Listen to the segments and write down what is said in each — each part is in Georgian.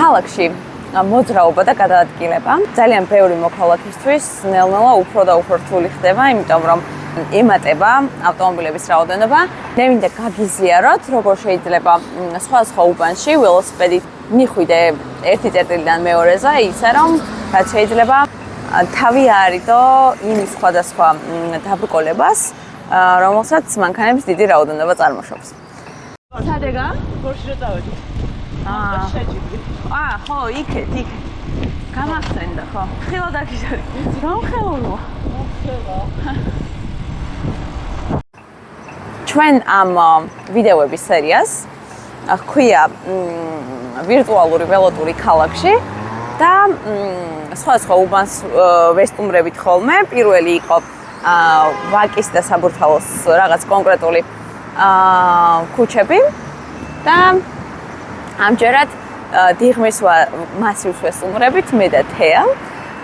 ქალაქში მოძრაობა და გადაადგილება ძალიან ბევრი მოქალაქისთვის ნელ-ნელა უფრო და უფრო რთული ხდება, იმიტომ რომ ემატება ავტომობილების რაოდენობა. მე მინდა გაგიზიაროთ, როგორ შეიძლება სხვადასხვა უბანში ველოსიპედით მიხვიდე ერთი წერტილიდან მეორეზე, ისე რომ რაც შეიძლება თავი აარიდო იმ სხვადასხვა დაბრკოლებას, რომელსაც მანქანების დიდი რაოდენობა წარმოშობს. სადეგა? გორში რა წავედი? შეჯიბრი. ხო, იქეთ. გამახსენდა, ხო. ხილო დაგიჟარი. რომ ხელოვნო. ჩვენ ამ ვიდეოების სერიას ჰქვია ვირტუალური ველოტური ქალაქში და სხვადასხვა უბანს ვესტუმრებით ხოლმე. პირველი იყო ვაკის და საბურთალოს რაღაც კონკრეტული ქუჩები და ამჯერად დიღმის მასივს ვესტუმრებით მე და თეა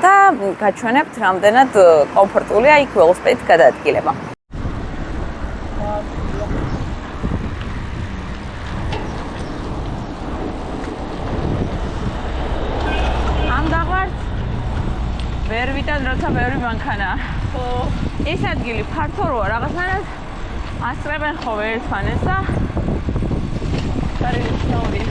და გაჩვენებთ რამდენად კომფორტულია იქ ველოსიპედით გადაადგილება. ვერ ვიტან როცა ბევრი მანქანაა. ხო. ეს ადგილი ფართო როა, რაღაცნაირად ასწრებენ ხოლმე ერთმანეთს და გარიცხაურია.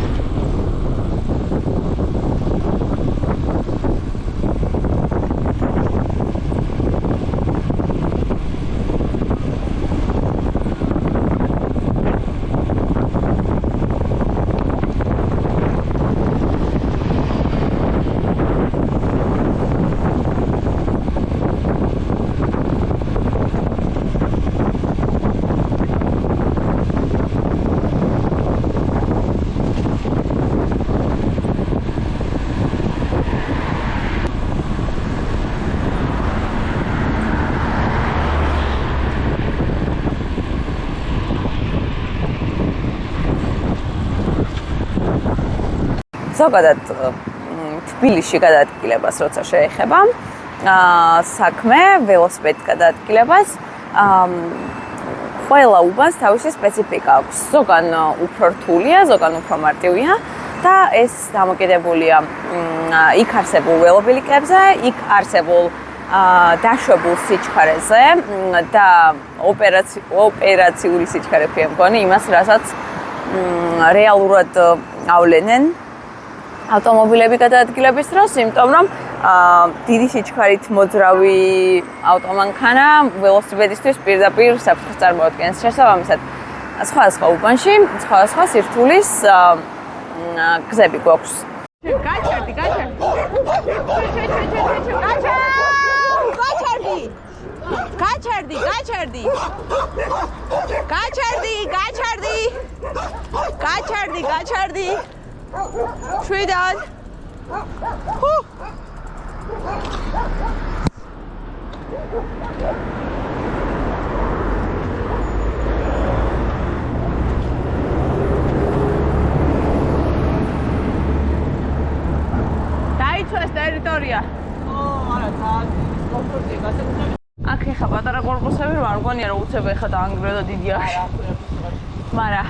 ზოგადად თბილისში გადაადგილებას როცა შეეხება საქმე ველოსიპედით გადაადგილებას ყველა უბანს თავისი სპეციფიკა აქვს. ზოგან უფრო რთულია, ზოგან უფრო მარტივია და ეს დამოკიდებულია იქ არსებულ ველობილიკებზე, იქ არსებულ დაშვებულ სიჩქარეზე და ოპერაციული სიჩქარეებია მგონი იმას, რასაც რეალურად ავლენენ ავტომობილები გადაადგილების დროს, იმიტომ რომ დიდი სიჩქარით მოძრავი ავტომანქანა ველოსიპედისთვის პირდაპირ საფრთხეს წარმოადგენს. შესაბამისად, სხვადასხვა უბანში სხვადასხვა სირთულის გზები გვაქვს. გაჩერდი. შვიდად. დაიცვეს ტერიტორია. არა, კომფორტია გასაგებია. აქ ეხა პატარა კორპუსები რომ არ მგონია რომ უცებ ეხა დაანგრევა და დიდი არის. მაგრამ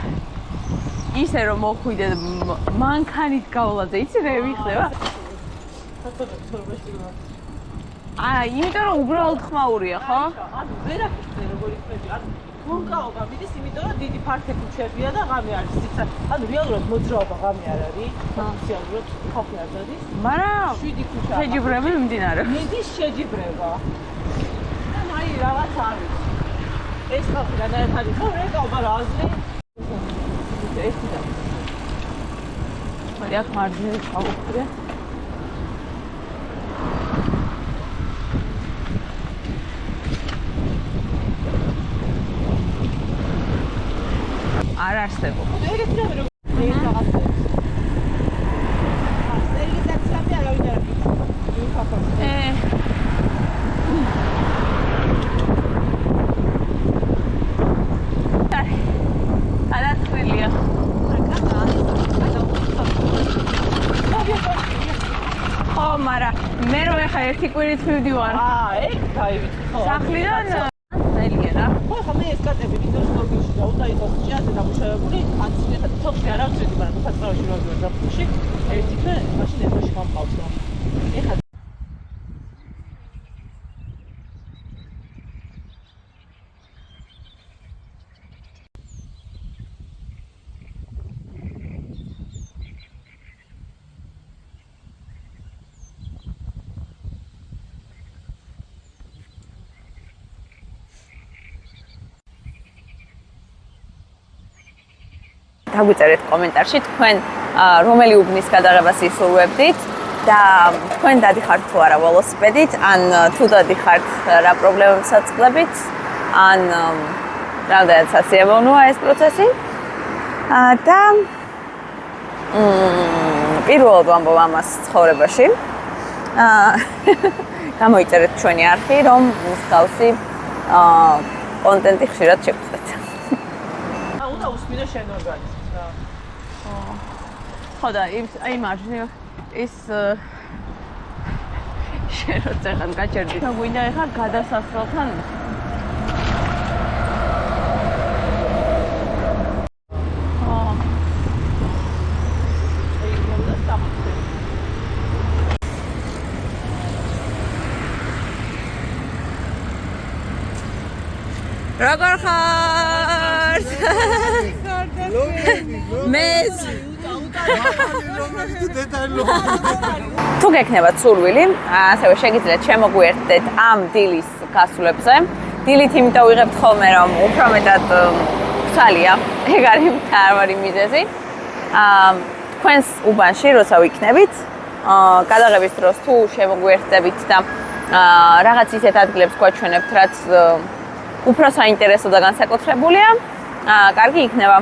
ისე რომ მოხვიდე მანქანით გავლაზე, იცი რა ვიხდება? იმიტომ რომ უბრალოდ ხმაურია, ხო? ვერაფერზე როგორი ხმები, მონკაობა მიდის, იმიტომ რომ დიდი ფართე ქუჩებია და ღამე არის სიცა. რეალურად მოძრაობა ღამე არ არის, ოფიციალურად ხალხი არ დადის. მაგრამ 7 ქუჩა. შეჯიბრები მიმდინარეობს. მიდის შეჯიბრება. და მაი რაღაც არის. ეს ხალხი განაერთადი ხო რეკავდა რაზი? ერთი და აქ მარჯვნივ ჩავუხვრე. არ არსებობს. ეგეთი რამე რომ ეს რაღაცა. სტერილიზაციამდე არავინ არ არის. გადაწყვილია. ხო, მაგრამ მე რომ ეხა ერთი კვირით მივდივარ. ეგ დაივიწყე ხო. სახლიდან ძალიან რა. ხო, ხა მე ეს კატები ვიდეოს მოგიში და უნდა იყოს ჭიაზე დამუშავებული, ან ციხე თოხი არ აქვს, მაგრამ საფრთხეში რო ვარ დაფუში. ერთი თვე ხო. ეხლა დაგვიწერეთ კომენტარში თქვენ რომელი უბნის გადაღებას ისურვებდით და თქვენ დადიხართ თუ არა ველოსიპედით, ან თუ დადიხართ რა პრობლემებსაც გლებით, ან რამდენად სასიამოვნოა ეს პროცესი. და პირველად ვამბობ ამას ცხოვრებაში. გამოიწერეთ ჩვენი არხი, რომ მსგავსი კონტენტი ხშირად შეგხვდეთ. უნდა უსმინო შენ ორგანიზმს რა. ხო და აი მარჯვნივ ის შენ როცა გაჭერდი. და გვინდა ეხლა გადასასვლელთან როგორ ხართ? მეც თუ გექნებათ სურვილი, ასევე შეგიძლიათ შემოგვიერთდეთ ამ დილის გასვლებზე. დილით იმიტომ ვიღებთ ხოლმე, რომ უფრო მეტად ვრცალია, ეგ არის მთავარი მიზეზი. თქვენს უბანში, როცა ვიქნებით, გადაღების დროს თუ შემოგვიერთდებით და რაღაც ისეთ ადგილებს გვაჩვენებთ, რაც უფრო საინტერესო და განსაკუთრებულია, კარგი იქნება.